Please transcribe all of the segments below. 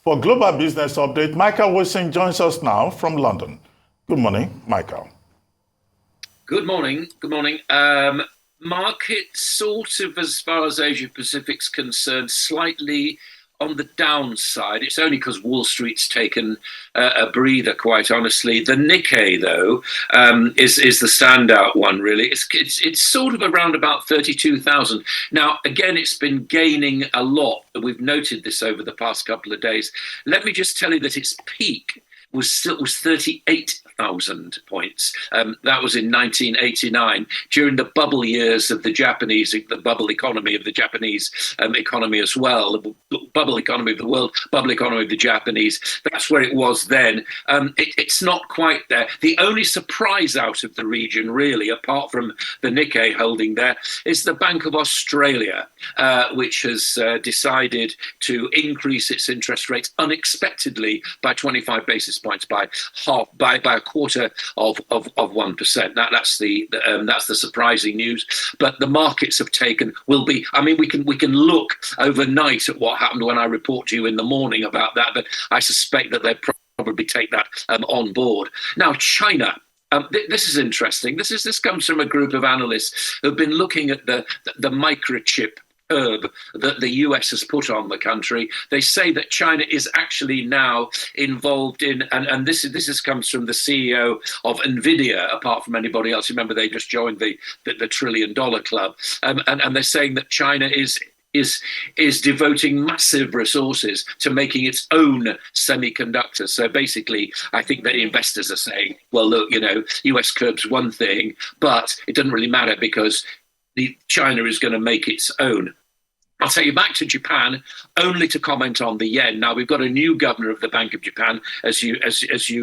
For Global Business Update, Michael Wilson joins us now from London. Good morning, Michael. Good morning. Good morning. Market sort of, as far as Asia Pacific's concerned, slightly on the downside. It's only because Wall Street's taken a breather, quite honestly. The Nikkei, though, is the standout one, really. It's sort of around about 32,000. Now, again, it's been gaining a lot. We've noted this over the past couple of days. Let me just tell you that its peak was 38,000 points. That was in 1989, during the bubble years of the bubble economy of the Japanese economy as well, the bubble economy of the world, bubble economy of the Japanese. That's where it was then. It's not quite there. The only surprise out of the region, really, apart from the Nikkei holding there, is the Bank of Australia, which has decided to increase its interest rates unexpectedly by 25 basis points, by a quarter of 1%. That's the surprising news. But the markets have taken we can look overnight at what happened when I report to you in the morning about that, but I suspect that they'll probably take that on board. Now, China. This is interesting. This comes from a group of analysts who've been looking at the microchip herb that the US has put on the country. They say that China is actually now involved in, and this comes from the CEO of Nvidia, apart from anybody else. Remember, they just joined the $1 trillion club, and they're saying that China is devoting massive resources to making its own semiconductors. So basically, I think that investors are saying, well, look, US curbs one thing, but it doesn't really matter because China is going to make its own. I'll take you back to Japan, only to comment on the yen. Now, we've got a new governor of the Bank of Japan, as you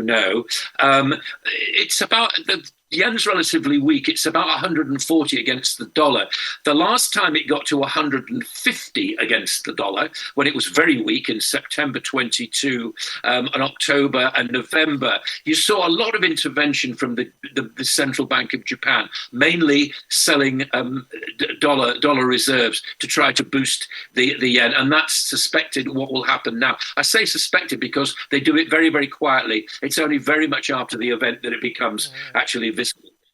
know. It's about the yen's relatively weak. It's about 140 against the dollar. The last time it got to 150 against the dollar, when it was very weak in September 22 and October and November, you saw a lot of intervention from the Central Bank of Japan, mainly selling dollar reserves to try to boost the yen. And that's suspected what will happen now. I say suspected because they do it very, very quietly. It's only very much after the event that it becomes actually visible.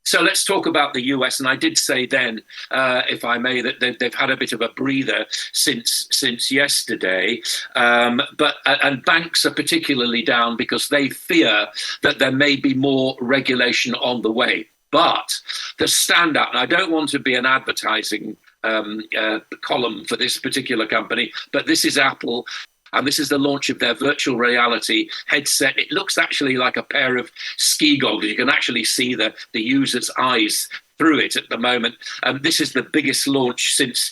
So let's talk about the US. And I did say then, if I may, that they've had a bit of a breather since yesterday. But banks are particularly down because they fear that there may be more regulation on the way. But the standout, and I don't want to be an advertising column for this particular company, but this is Apple. And this is the launch of their virtual reality headset. It looks actually like a pair of ski goggles. You can actually see the user's eyes through it at the moment. This is the biggest launch since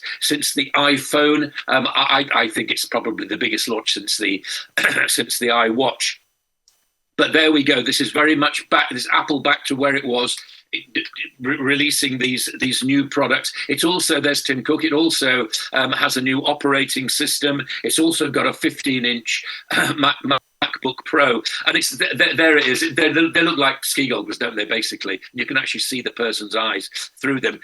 the iPhone. I think it's probably the biggest launch since the iWatch. But there we go. This is very much back. This Apple back to where it was. Releasing these new products. It's also, there's Tim Cook, it also has a new operating system. It's also got a 15-inch MacBook Pro, and it's there it is. They look like ski goggles, don't they? Basically, you can actually see the person's eyes through them.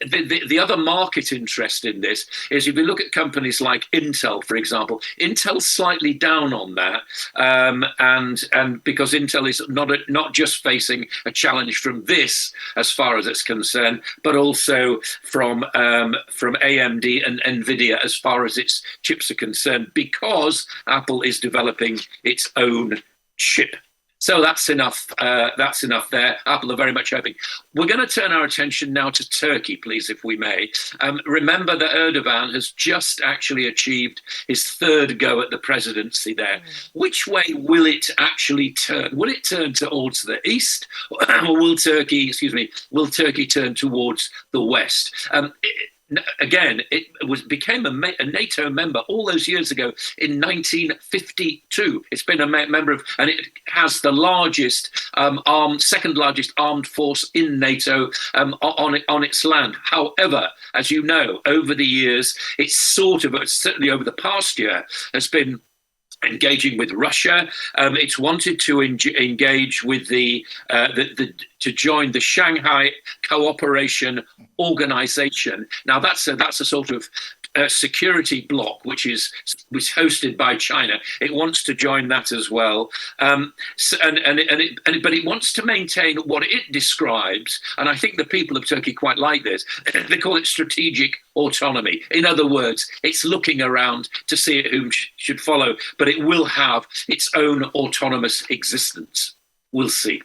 The other market interest in this is if you look at companies like Intel, for example. Intel's slightly down on that, and because Intel is not just facing a challenge from this as far as it's concerned, but also from AMD and Nvidia as far as its chips are concerned, because Apple is developing its own chip. So that's enough there. Apple are very much hoping. We're going to turn our attention now to Turkey, please, if we may. Remember that Erdogan has just actually achieved his third go at the presidency there. Which way will it actually turn? Will it turn towards the east, or will Turkey turn towards the west? Again, it became a NATO member all those years ago in 1952. It's been a member of, and it has the largest second largest armed force in NATO on its land. However, as you know, over the years, it's certainly over the past year, has been engaging with Russia. It's wanted to engage with to join the Shanghai Cooperation Organization. Now that's a sort of security bloc, which hosted by China. It wants to join that as well, but it wants to maintain what it describes, and I think the people of Turkey quite like this. They call it strategic autonomy. In other words, it's looking around to see whom should follow, but it will have its own autonomous existence. We'll see.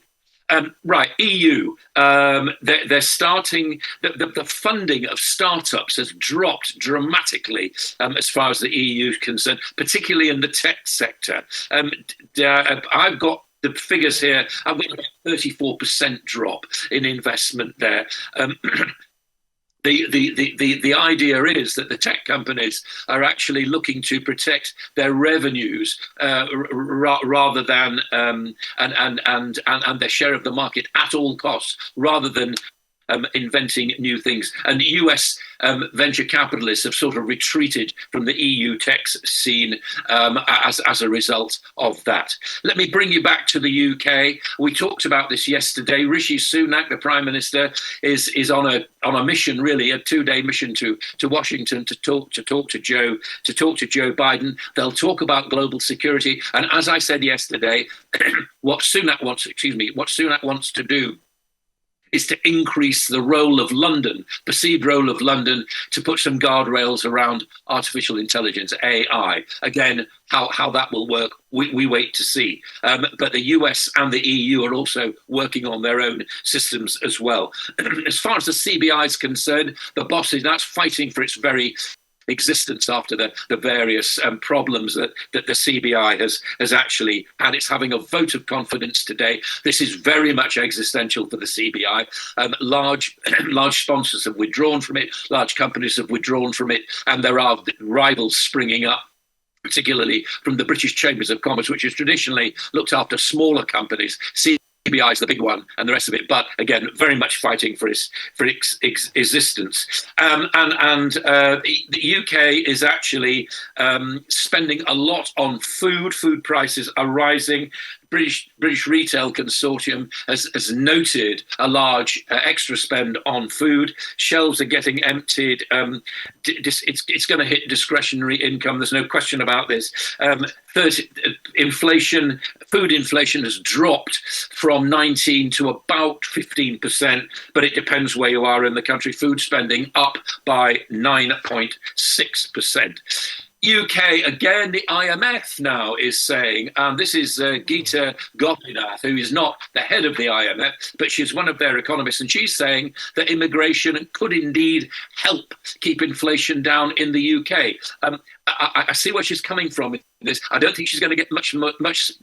Right, EU. They're starting. The funding of startups has dropped dramatically as far as the EU is concerned, particularly in the tech sector. I've got the figures here. I've got about 34% drop in investment there. The idea is that the tech companies are actually looking to protect their revenues rather than and their share of the market at all costs, rather than inventing new things. And US venture capitalists have sort of retreated from the EU tech scene as a result of that. Let me bring you back to the UK. We talked about this yesterday. Rishi Sunak, the Prime Minister, is on a mission, really, a 2-day mission to Washington to talk to Joe Biden. They'll talk about global security. And as I said yesterday, what Sunak wants to do is to increase the role of London, perceived role of London, to put some guardrails around artificial intelligence, AI. Again, how that will work, we wait to see. But the US and the EU are also working on their own systems as well. As far as the CBI is concerned, the boss is that's fighting for its very existence after the various problems that the CBI has actually had. It's having a vote of confidence today. This is very much existential for the CBI. Large sponsors have withdrawn from it. Large companies have withdrawn from it, and there are rivals springing up, particularly from the British Chambers of Commerce, which has traditionally looked after smaller companies. CBI is the big one, and the rest of it, but again, very much fighting for its existence. The UK is actually spending a lot on food. Food prices are rising. British Retail Consortium has noted a large extra spend on food. Shelves are getting emptied. It's going to hit discretionary income. There's no question about this. Food inflation has dropped from 19 to about 15%, but it depends where you are in the country. Food spending up by 9.6%. UK, again, the IMF now is saying, this is Geeta Gopinath, who is not the head of the IMF, but she's one of their economists, and she's saying that immigration could indeed help keep inflation down in the UK. I see where she's coming from with this. I don't think she's going to get much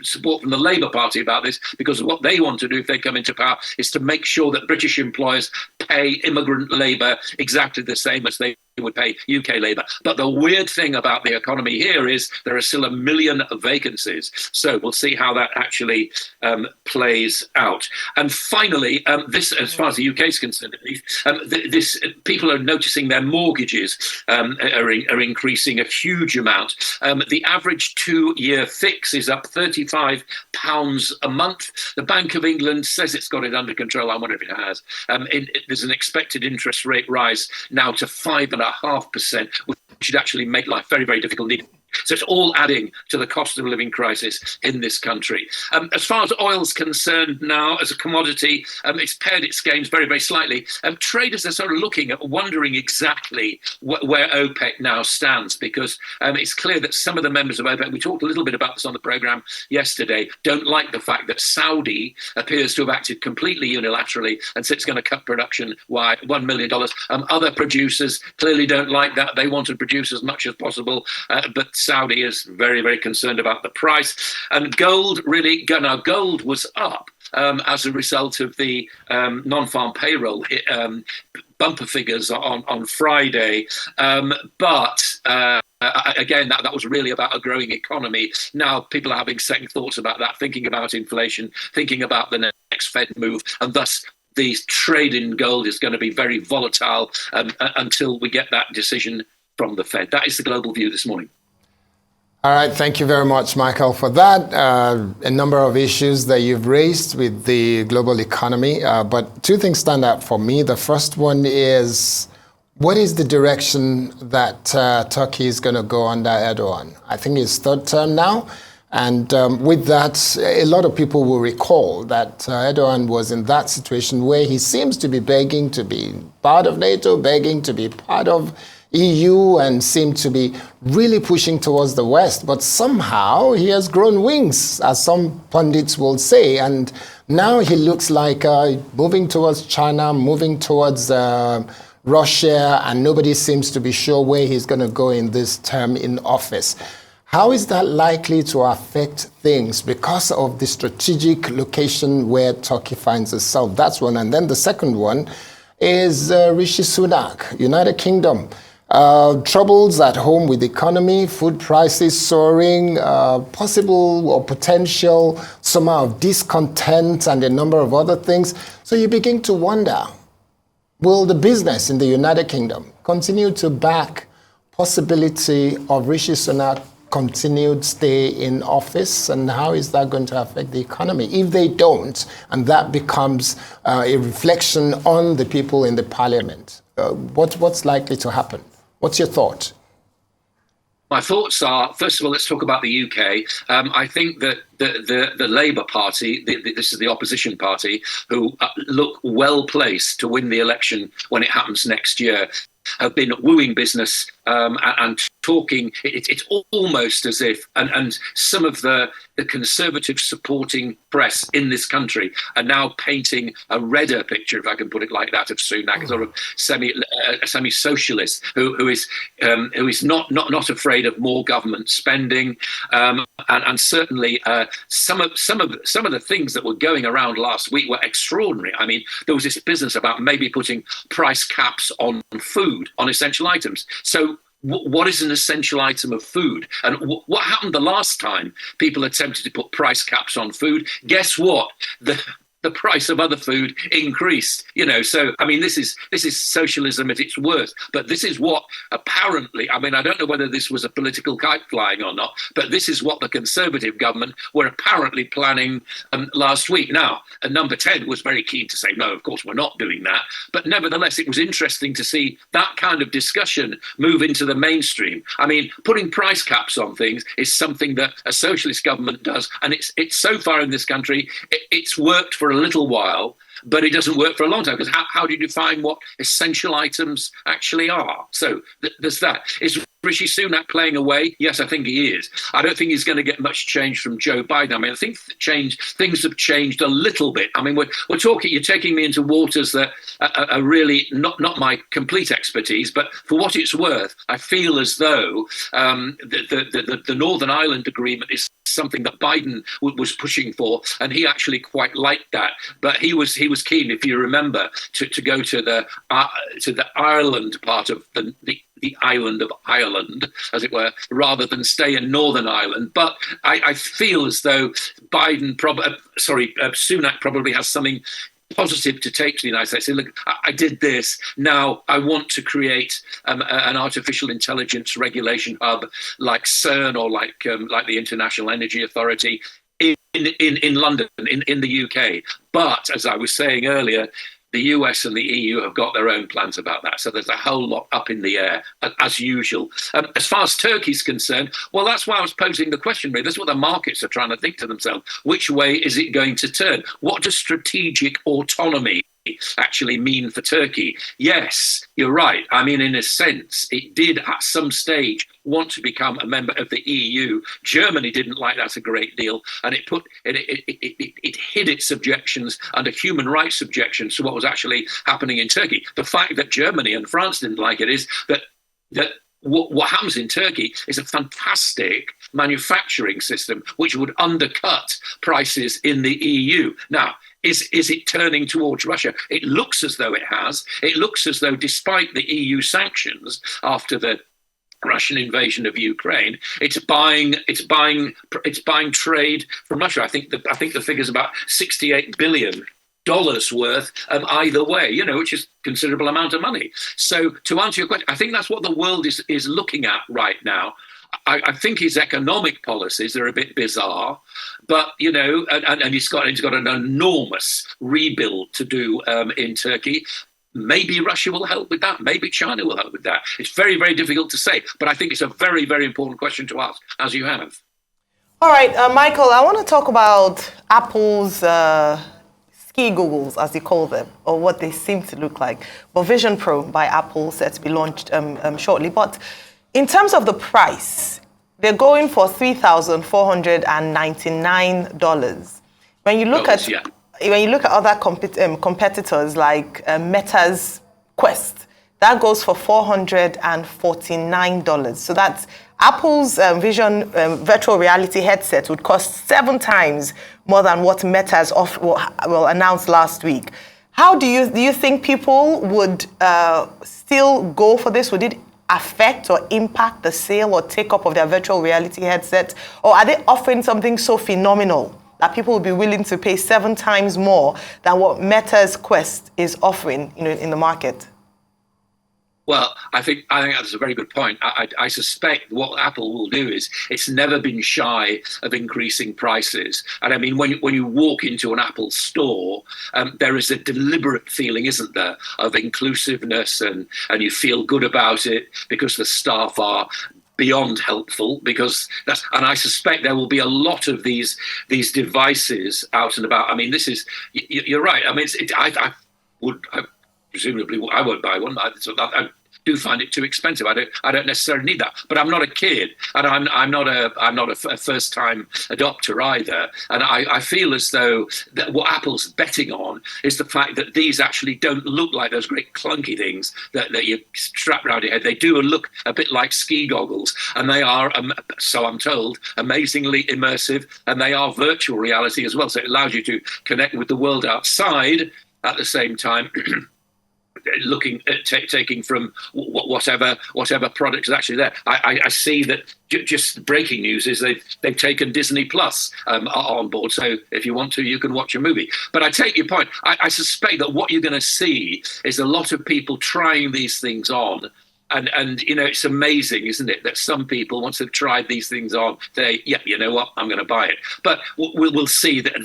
support from the Labour Party about this, because what they want to do if they come into power is to make sure that British employers pay immigrant labour exactly the same as they would pay UK labour. But the weird thing about the economy here is there are still 1 million vacancies. So we'll see how that actually plays out. And finally, this, as far as the UK is concerned, at least, people are noticing their mortgages are increasing a huge amount. The average 2-year fix is up £35 a month. The Bank of England says it's got it under control. I wonder if it has. There's an expected interest rate rise now to 5.5%, which should actually make life very, very difficult. So it's all adding to the cost of living crisis in this country. As far as oil's concerned now, as a commodity, it's pared its gains very, very slightly. Traders are sort of looking at wondering exactly where OPEC now stands, because it's clear that some of the members of OPEC, we talked a little bit about this on the programme yesterday, don't like the fact that Saudi appears to have acted completely unilaterally and said it's going to cut production by $1 million. Other producers clearly don't like that. They want to produce as much as possible, but Saudi is very, very concerned about the price. And gold was up as a result of the non-farm payroll bumper figures on Friday. But again, that was really about a growing economy. Now people are having second thoughts about that, thinking about inflation, thinking about the next Fed move, and thus the trade in gold is going to be very volatile until we get that decision from the Fed. That is the global view this morning. All right, thank you very much, Michael, for that. A number of issues that you've raised with the global economy, but two things stand out for me. The first one is What is the direction that Turkey is going to go under Erdogan? I think it's third term now. And with that, a lot of people will recall that Erdogan was in that situation where he seems to be begging to be part of NATO, begging to be part of EU, and seemed to be really pushing towards the West. But somehow he has grown wings, as some pundits will say. And now he looks like moving towards China, moving towards Russia, and nobody seems to be sure where he's going to go in this term in office. How is that likely to affect things because of the strategic location where Turkey finds itself? That's one. And then the second one is Rishi Sunak, United Kingdom. Troubles at home with the economy, food prices soaring, possible or potential somehow discontent, and a number of other things. So you begin to wonder, will the business in the United Kingdom continue to back possibility of Rishi Sunak continued stay in office, and how is that going to affect the economy if they don't, and that becomes a reflection on the people in the parliament? What's likely to happen? What's your thought? My thoughts are, first of all, let's talk about the UK. I think that the Labour Party, this is the opposition party, who look well placed to win the election when it happens next year, have been wooing business and talking. It's almost as if, and some of the Conservative supporting press in this country are now painting a redder picture, if I can put it like that, of Sunak, sort of semi-socialist who is not afraid of more government spending, and certainly some of the things that were going around last week were extraordinary. I mean, there was this business about maybe putting price caps on food, on essential items. So what is an essential item of food? And what happened the last time people attempted to put price caps on food? Guess what? The price of other food increased, so I mean, this is socialism at its worst. But this is what apparently, I mean, I don't know whether this was a political kite flying or not, but this is what the Conservative government were apparently planning last week. Now, Number 10 was very keen to say, no, of course, we're not doing that. But nevertheless, it was interesting to see that kind of discussion move into the mainstream. I mean, putting price caps on things is something that a socialist government does. And it's so far in this country, it's worked for a little while, but it doesn't work for a long time, because how do you define what essential ings actually are? So there's that. Is Rishi Sunak playing away? Yes, I think he is. I don't think he's going to get much change from Joe Biden. I mean, I think things have changed a little bit. I mean, we're talking, you're taking me into waters that are really not my complete expertise, but for what it's worth, I feel as though the Northern Ireland Agreement is something that Biden was pushing for, and he actually quite liked that. But he was keen, if you remember, to go to the Ireland part of the island of Ireland, as it were, rather than stay in Northern Ireland. But I feel as though Sunak probably has something positive to take to the United States. Say, look, I did this. Now I want to create an artificial intelligence regulation hub like CERN or like the International Energy Authority in London, in the UK. But as I was saying earlier, the US and the EU have got their own plans about that. So there's a whole lot up in the air, as usual. As far as Turkey's concerned, well, that's why I was posing the question, really. That's what the markets are trying to think to themselves. Which way is it going to turn? What does strategic autonomy actually mean for Turkey? Yes, you're right. I mean, in a sense, it did at some stage want to become a member of the EU. Germany didn't like that a great deal, and it hid its objections under human rights objections to what was actually happening in Turkey. The fact that Germany and France didn't like it is that what happens in Turkey is a fantastic manufacturing system which would undercut prices in the EU. Now, is it turning towards Russia? It looks as though it has. It looks as though, despite the EU sanctions after the Russian invasion of Ukraine, it's buying trade from Russia. I think the figure's about $68 billion worth either way, which is a considerable amount of money. So to answer your question, I think that's what the world is looking at right now. I think his economic policies are a bit bizarre, but and he's got an enormous rebuild to do in Turkey. Maybe Russia will help with that. Maybe China will help with that. It's very, very difficult to say. But I think it's a very, very important question to ask, as you have. All right, Michael, I want to talk about Apple's ski goggles, as they call them, or what they seem to look like. But Vision Pro by Apple set to be launched shortly. But in terms of the price, they're going for $3,499. When you look when you look at other competitors like Meta's Quest, that goes for $449. So that's Apple's Vision virtual reality headset would cost 7 times more than what Meta's announced last week. How do you think people would still go for this? Would it affect or impact the sale or take up of their virtual reality headset? Or are they offering something so phenomenal that people will be willing to pay 7 times more than what Meta's Quest is offering, in the market? Well, I think that's a very good point. I suspect what Apple will do is it's never been shy of increasing prices. And I mean, when you walk into an Apple store, there is a deliberate feeling, isn't there, of inclusiveness, and you feel good about it because the staff are beyond helpful, and I suspect there will be a lot of these devices out and about. I mean, you're right. I mean, presumably I won't buy one. I do find it too expensive. I don't necessarily need that. But I'm not a kid, and I'm not a first time adopter either. And I feel as though that what Apple's betting on is the fact that these actually don't look like those great clunky things that you strap around your head. They do look a bit like ski goggles, and they are, so I'm told, amazingly immersive, and they are virtual reality as well. So it allows you to connect with the world outside at the same time. Looking at taking from whatever product is actually there. I see that just breaking news is they've taken Disney Plus on board. So if you want to, you can watch a movie. But I take your point. I suspect that what you're going to see is a lot of people trying these things on. And it's amazing, isn't it, that some people, once they've tried these things on, say, yeah, you know what, I'm going to buy it. But we'll see that,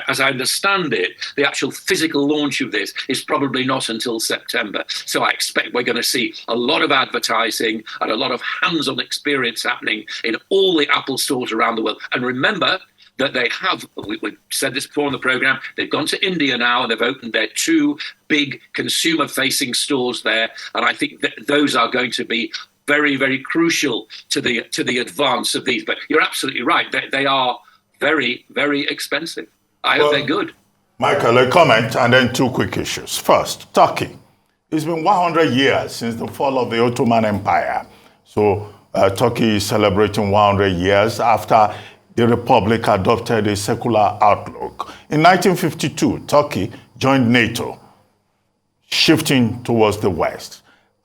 as I understand it, the actual physical launch of this is probably not until September. So I expect we're going to see a lot of advertising and a lot of hands-on experience happening in all the Apple stores around the world. And remember that they have, we've said this before on the program, they've gone to India now and they've opened their 2 big consumer-facing stores there. And I think that those are going to be very, very crucial to the advance of these. But you're absolutely right. They are very, very expensive. I hope they're good. Michael, a comment and then 2 quick issues. First, Turkey. It's been 100 years since the fall of the Ottoman Empire. So Turkey is celebrating 100 years after the Republic adopted a secular outlook. In 1952, Turkey joined NATO, shifting towards the West,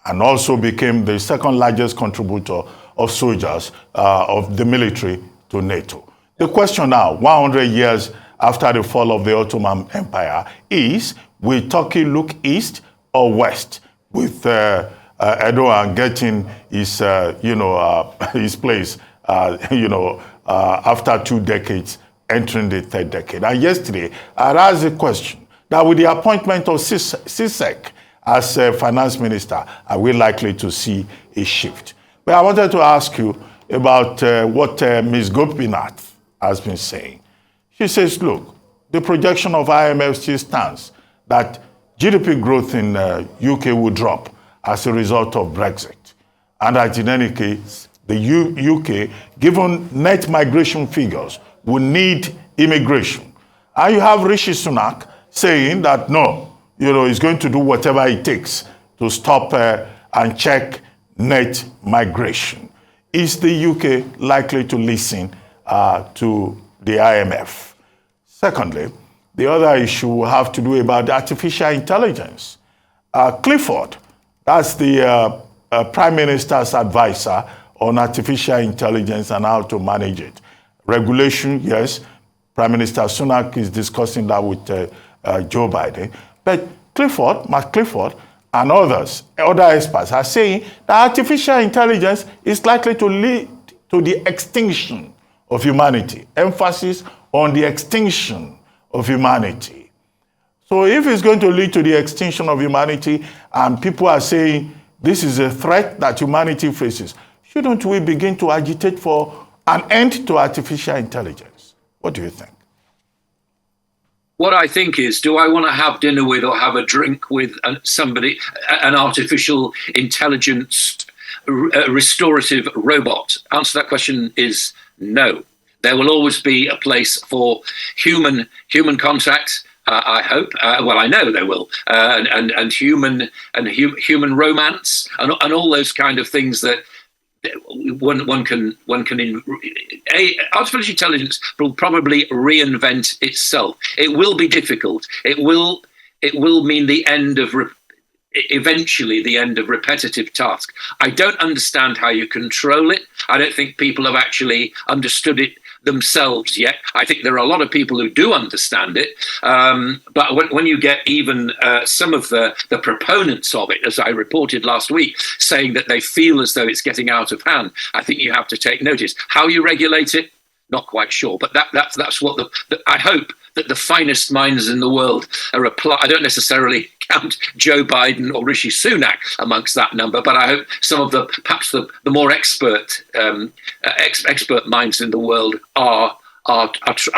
and also became the second largest contributor of soldiers of the military to NATO. The question now, 100 years after the fall of the Ottoman Empire, is will Turkey look east or west, with Erdogan getting his, his place, after 2 decades, entering the 3rd decade. And yesterday, I asked a question that with the appointment of Sisek as finance minister, are we likely to see a shift? But I wanted to ask you about what Ms. Gopinath has been saying. She says, look, the projection of IMF still stands that GDP growth in UK will drop as a result of Brexit. And that in any case, the UK, given net migration figures, will need immigration. And you have Rishi Sunak saying that no, he's going to do whatever it takes to stop and check net migration. Is the UK likely to listen to the IMF? Secondly, the other issue will have to do about artificial intelligence. Clifford, that's the Prime Minister's advisor on artificial intelligence and how to manage it. Regulation, yes. Prime Minister Sunak is discussing that with Joe Biden. But Mark Clifford, and other experts are saying that artificial intelligence is likely to lead to the extinction of humanity. Emphasis on the extinction of humanity. So if it's going to lead to the extinction of humanity, and people are saying this is a threat that humanity faces, shouldn't we begin to agitate for an end to artificial intelligence? What do you think? What I think is, do I want to have dinner with or have a drink with somebody, an artificial intelligence restorative robot? Answer to that question is no. There will always be a place for human contact. I hope. Well, I know there will, and human romance and all those kind of things that one can artificial intelligence will probably reinvent itself. It will be difficult. It will mean the end of eventually the end of repetitive tasks. I don't understand how you control it. I don't think people have actually understood it themselves yet. I think there are a lot of people who do understand it, but when you get even some of the proponents of it, as I reported last week, saying that they feel as though it's getting out of hand, I think you have to take notice. How you regulate it, not quite sure, but that's what I hope that the finest minds in the world are I don't necessarily count Joe Biden or Rishi Sunak amongst that number, but I hope some of perhaps the more expert minds in the world are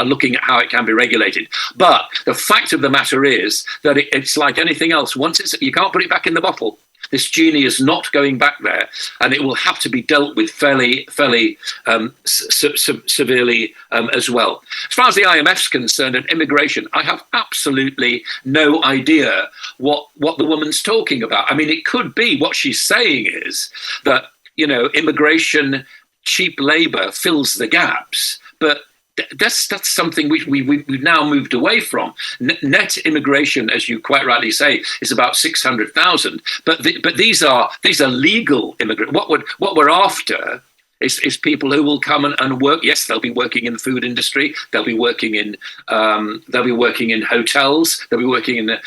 looking at how it can be regulated. But the fact of the matter is that it's like anything else. Once you can't put it back in the bottle. This genie is not going back there, and it will have to be dealt with fairly severely as well. As far as the IMF is concerned and immigration, I have absolutely no idea what the woman's talking about. I mean, it could be what she's saying is that, immigration, cheap labour fills the gaps, but that's something we've now moved away from. Net immigration, as you quite rightly say, is about 600,000. But these are legal immigrants. What we're after is people who will come and work. Yes, they'll be working in the food industry. They'll be working in hotels. They'll be working in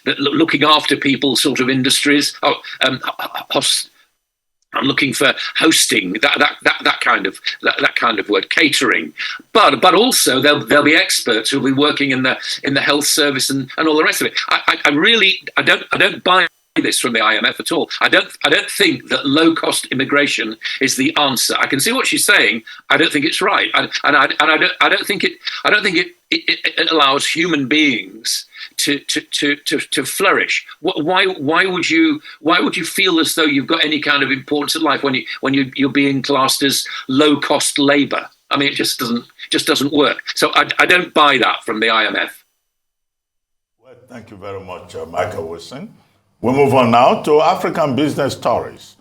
looking after people sort of industries. I'm looking for hosting, that kind of word, catering, but also there'll be experts who'll be working in the health service and all the rest of it. I don't buy this from the IMF at all. I don't think that low cost immigration is the answer. I can see what she's saying. I don't think it's right, and I don't think it allows human beings to flourish. Why would you feel as though you've got any kind of importance in life when you're being classed as low cost labour? I mean, it just doesn't work. So I don't buy that from the IMF. Well, thank you very much, Michael Wilson. We'll move on now to African business stories.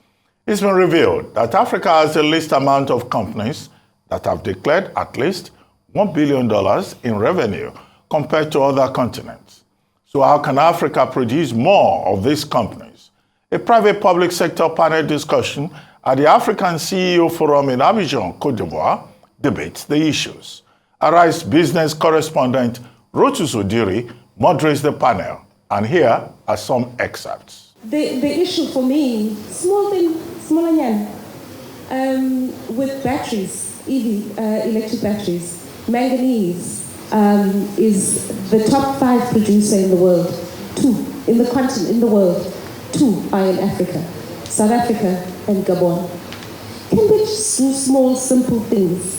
It's been revealed that Africa has the least amount of companies that have declared at least $1 billion in revenue compared to other continents. So how can Africa produce more of these companies? A private-public sector panel discussion at the African CEO Forum in Abidjan, Côte d'Ivoire, debates the issues. Arise business correspondent Rotus Odiri moderates the panel, and here are some excerpts. The issue for me, small again, with batteries, EV, electric batteries, manganese is the top 5 producer in the world. 2 in the continent, in the world. 2 are in Africa, South Africa and Gabon. Can we just do small, simple things?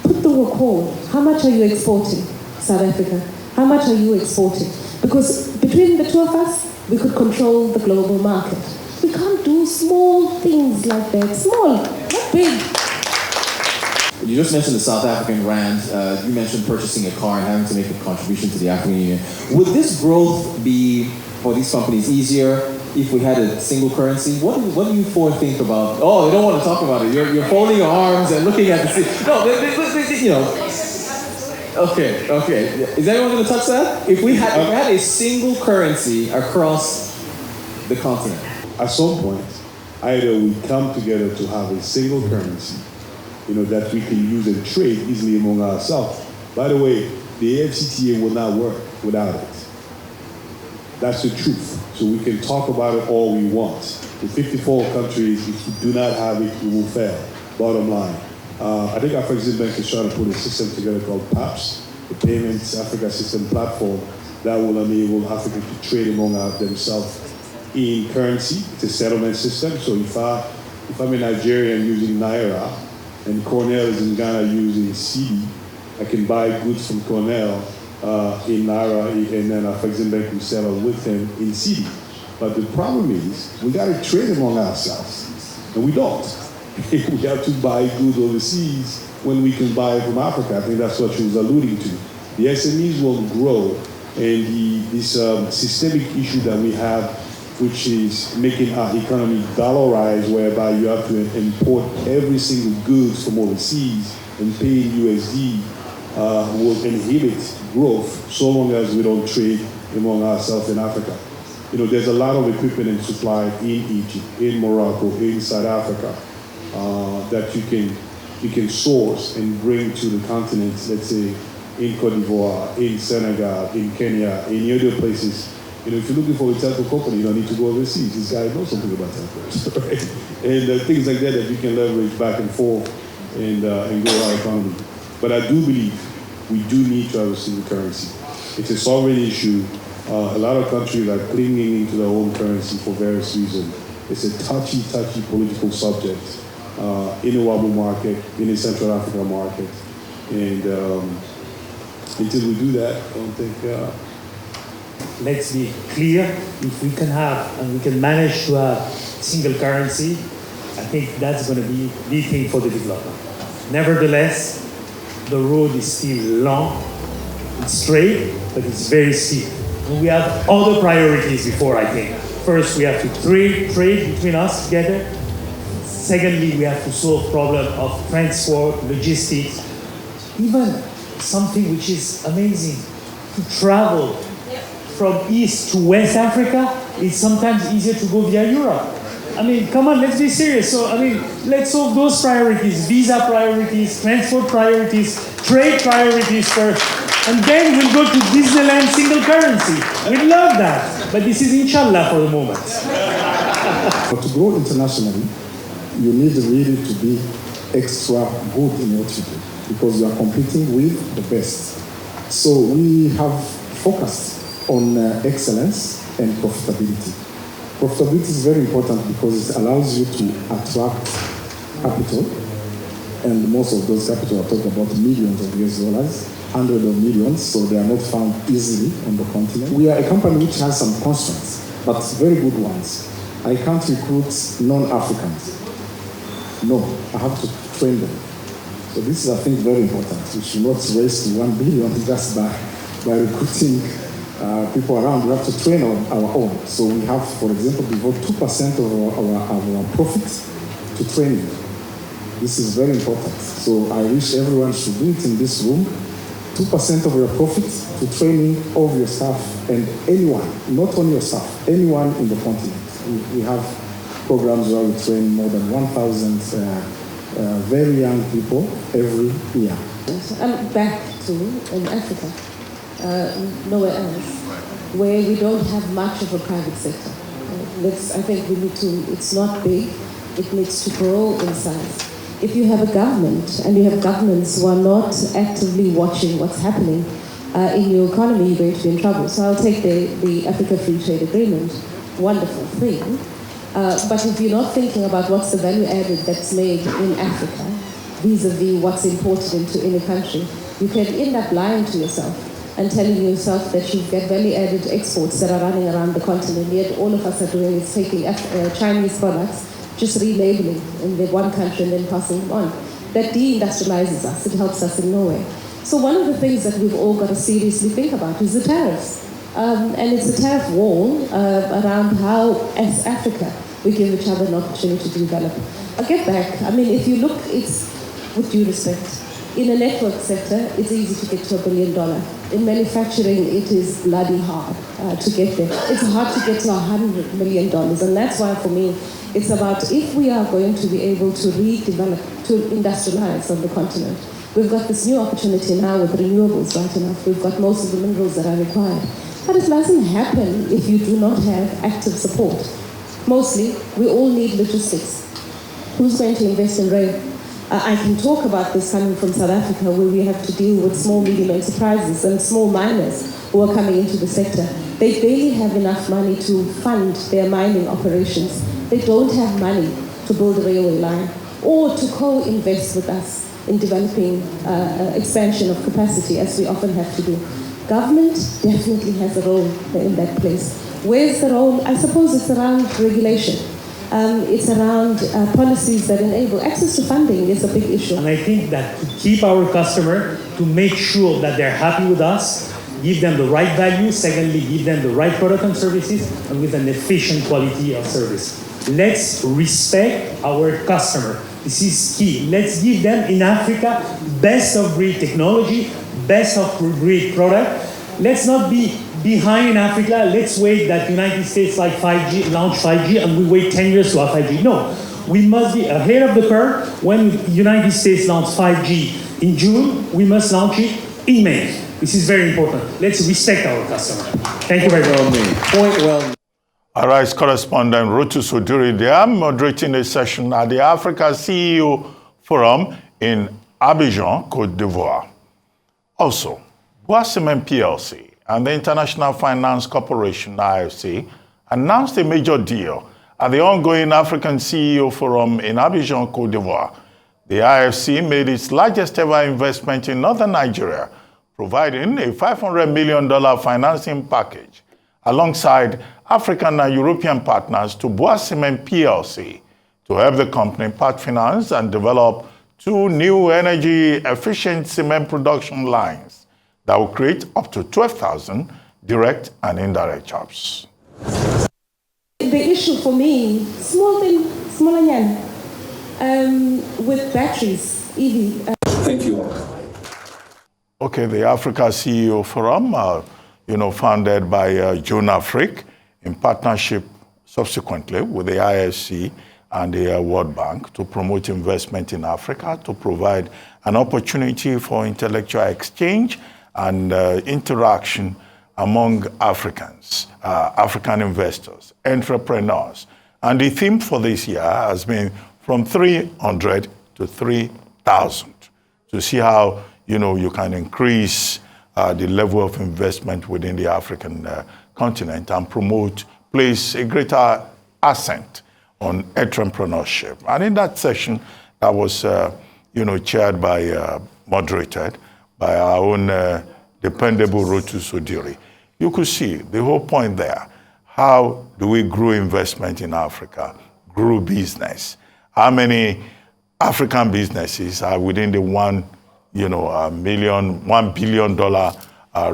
Put the record. How much are you exporting, South Africa? How much are you exporting? Because between the two of us, we could control the global market. We can't do small things like that. Small, not big. You just mentioned the South African rand. You mentioned purchasing a car and having to make a contribution to the African Union. Would this growth be, for these companies, easier if we had a single currency? What do you four think about? Oh, you don't want to talk about it. You're folding your arms and looking at the sea. No, you know. Okay. Is anyone going to touch that? If we had a single currency across the continent. At some point, either we come together to have a single currency, that we can use and trade easily among ourselves. By the way, the AFCTA will not work without it. That's the truth. So we can talk about it all we want. The 54 countries, if we do not have it, we will fail. Bottom line. I think our Exim Bank is trying to put a system together called PAPS, the Payments Africa System Platform, that will enable Africa to trade among themselves in currency. It's a settlement system. So if I'm a Nigerian using Naira and Cornell is in Ghana using CD, I can buy goods from Cornell in Naira, and then our Exim Bank will settle with him in CD. But the problem is, we got to trade among ourselves, and we don't. We have to buy goods overseas when we can buy from Africa. I think that's what she was alluding to. The SMEs will grow, and this systemic issue that we have, which is making our economy dollarize, whereby you have to import every single goods from overseas and pay in USD, will inhibit growth so long as we don't trade among ourselves in Africa. You know, there's a lot of equipment and supply in Egypt, in Morocco, in South Africa, that you can source and bring to the continent, let's say in Cote d'Ivoire, in Senegal, in Kenya, in other places. You know, if you're looking for a telco company, you don't need to go overseas. This guy knows something about telcos, right? And things like that you can leverage back and forth and grow our economy. But I do believe we do need to have a single currency. It's a sovereign issue. A lot of countries are clinging into their own currency for various reasons. It's a touchy political subject in the Wabu market, in the Central Africa market. And until we do that, I don't think... Let's be clear, if we can have and we can manage to have single currency, I think that's going to be the thing for the development. Nevertheless, the road is still long, it's straight, but it's very steep. And we have other priorities before, I think. First, we have to trade between us together. Secondly, we have to solve problem of transport, logistics, even something which is amazing, to travel from East to West Africa. It's sometimes easier to go via Europe. I mean, come on, let's be serious. So, I mean, let's solve those priorities, visa priorities, transport priorities, trade priorities first, and then we'll go to Disneyland single currency. We love that. But this is inshallah for the moment. But to grow internationally, you need really to be extra good in what you do, because you are competing with the best. So we have focused on excellence and profitability. Profitability is very important because it allows you to attract capital, and most of those capital are talking about millions of US dollars, hundreds of millions, so they are not found easily on the continent. We are a company which has some constraints, but very good ones. I can't recruit non-Africans. No, I have to train them. So this is, I think, very important. We should not race to 1 billion just by recruiting people around. We have to train our own. So we have, for example, devote 2% of our profit to training. This is very important. So I wish everyone should do it in this room. 2% of your profit to training of your staff and anyone, not only your staff, anyone in the continent. We have programs where we train more than 1,000 very young people every year. I'm back to Africa, nowhere else, where we don't have much of a private sector. I think we need to, it's not big, it needs to grow in size. If you have a government and you have governments who are not actively watching what's happening in your economy, you're going to be in trouble. So I'll take the Africa Free Trade Agreement, wonderful thing. But if you're not thinking about what's the value added that's made in Africa, vis-a-vis what's imported into any country, you can end up lying to yourself and telling yourself that you get value added exports that are running around the continent, yet all of us are doing is taking Chinese products, just relabeling in the one country and then passing them on. That deindustrializes us, it helps us in no way. So one of the things that we've all got to seriously think about is the tariffs. And it's a tariff wall around how, as Africa, we give each other an opportunity to develop. I'll get back. I mean, if you look, it's, with due respect, in a network sector, it's easy to get to $1 billion. In manufacturing, it is bloody hard to get there. It's hard to get to $100 million. And that's why, for me, it's about if we are going to be able to redevelop, to industrialize on the continent. We've got this new opportunity now with renewables, right enough. We've got most of the minerals that are required. But it doesn't happen if you do not have active support. Mostly, we all need logistics. Who's going to invest in rail? I can talk about this coming from South Africa, where we have to deal with small, medium enterprises and small miners who are coming into the sector. They barely have enough money to fund their mining operations. They don't have money to build a railway line or to co-invest with us in developing expansion of capacity, as we often have to do. Government definitely has a role in that place. Where's the role? I suppose it's around regulation. It's around policies that enable access to funding is a big issue. And I think that to keep our customer, to make sure that they're happy with us, give them the right value, secondly, give them the right product and services, and with an efficient quality of service. Let's respect our customer. This is key. Let's give them in Africa best of breed technology, best of breed product. Let's not be behind in Africa. Let's wait that United States launch 5G and we wait 10 years to have 5G. No, we must be ahead of the curve. When United States launch 5G in June, we must launch it in May. This is very important. Let's respect our customer. Thank you very much. Point well made. Arise correspondent Rotus Oduri, they are moderating a session at the Africa CEO Forum in Abidjan, Côte d'Ivoire. Also, Bois Cement PLC and the International Finance Corporation, IFC, announced a major deal at the ongoing African CEO Forum in Abidjan, Côte d'Ivoire. The IFC made its largest ever investment in northern Nigeria, providing a $500 million financing package alongside African and European partners to Bois Cement PLC to help the company part finance and develop 2 new energy-efficient cement production lines that will create up to 12,000 direct and indirect jobs. The issue for me, small again, with batteries, EV. Thank you. Okay, the Africa CEO Forum, founded by Joan Afrique in partnership subsequently with the IFC and the World Bank to promote investment in Africa, to provide an opportunity for intellectual exchange and interaction among Africans, African investors, entrepreneurs. And the theme for this year has been from 300 to 3,000 to see how you can increase the level of investment within the African continent and place a greater accent on entrepreneurship. And in that session that was, chaired by, moderated by our own dependable Rotus Oduri, you could see the whole point there. How do we grow investment in Africa, grow business? How many African businesses are within the $1 billion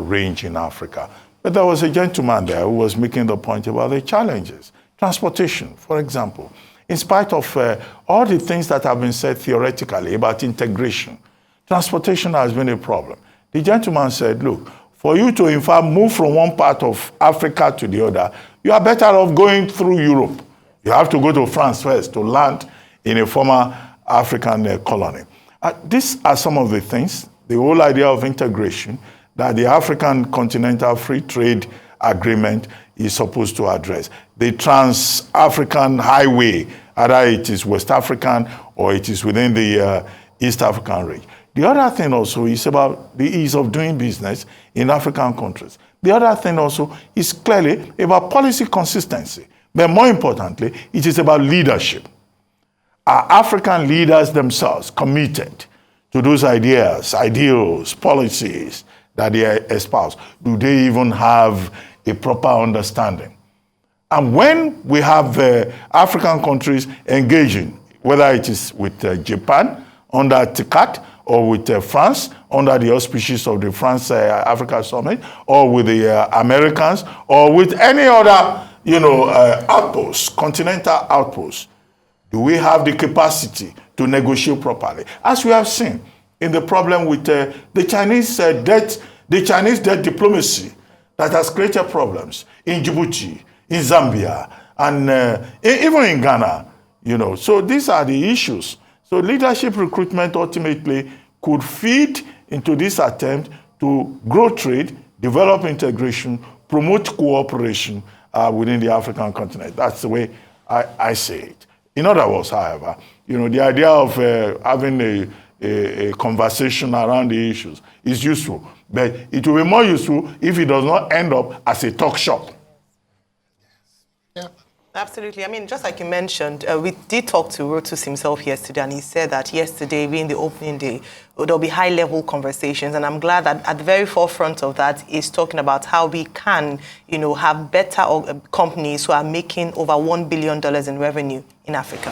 range in Africa? But there was a gentleman there who was making the point about the challenges. Transportation, for example. In spite of all the things that have been said theoretically about integration, transportation has been a problem. The gentleman said, look, for you to in fact move from one part of Africa to the other, you are better off going through Europe. You have to go to France first to land in a former African colony. These are some of the things, the whole idea of integration that the African Continental Free Trade Agreement is supposed to address. The Trans-African Highway, either it is West African or it is within the East African range. The other thing also is about the ease of doing business in African countries. The other thing also is clearly about policy consistency. But more importantly, it is about leadership. Are African leaders themselves committed to those ideas, ideals, policies that they espouse? Do they even have a proper understanding? And when we have African countries engaging, whether it is with Japan under TICAD, or with France under the auspices of the France-Africa Summit, or with the Americans, or with any other, outposts, continental outposts, do we have the capacity to negotiate properly? As we have seen in the problem with the Chinese debt diplomacy that has created problems in Djibouti, in Zambia, and even in Ghana. So these are the issues. So leadership recruitment ultimately could feed into this attempt to grow trade, develop integration, promote cooperation within the African continent. That's the way I see it. In other words, however, You know, the idea of having a conversation around the issues is useful. But it will be more useful if it does not end up as a talk shop. Yeah. Absolutely. I mean, just like you mentioned, we did talk to Rotus himself yesterday, and he said that yesterday, being the opening day, there'll be high-level conversations, and I'm glad that at the very forefront of that is talking about how we can, you know, have better companies who are making over $1 billion in revenue in Africa.